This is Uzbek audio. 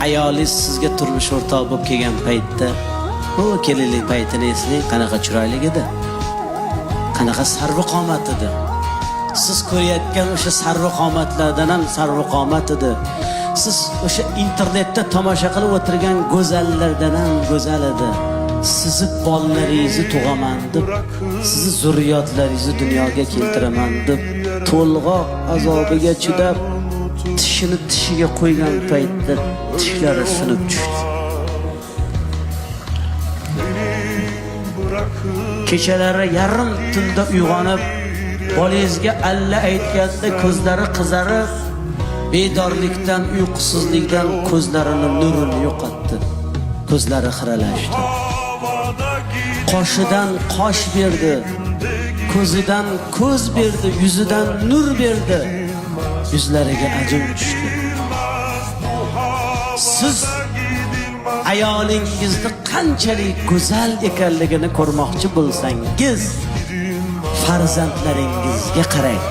ayolingiz sizga turmush o'rtoq bo'lib kelgan paytda, o kelinlik paytini eslang, qanaqa chiroyli edi. Qanaqa sarvqomat edi. Siz ko'rayotgan o'sha sarvqomatlardan ham sarvqomat edi. Siz o'sha internetda tomosha qilib o'tirgan go'zallardan ham go'zal edi. Sizni bolalaringizni tug'aman deb, sizni zurriyotlaringizni dunyoga keltiraman deb, to'lg'oq azobiga chidab, tishini tishiga qo'ygan paytda tishlari sinib tushdi. Kechalari yarim tunda uyg'onib, bolangizga alla aytganda ko'zlari qizarib, bedorlikdan, uyqusizlikdan ko'zlarining nurini yo'qotdi. Ko'zlari xiralashdi. Qoshidan qosh berdi, ko'zidan ko'z berdi, yuzidan nur berdi. Yuzlariga ajin tushdi. Siz ayolingizni qanchalik go'zal ekanligini ko'rmoqchi bo'lsangiz, farzandlaringizga qarang.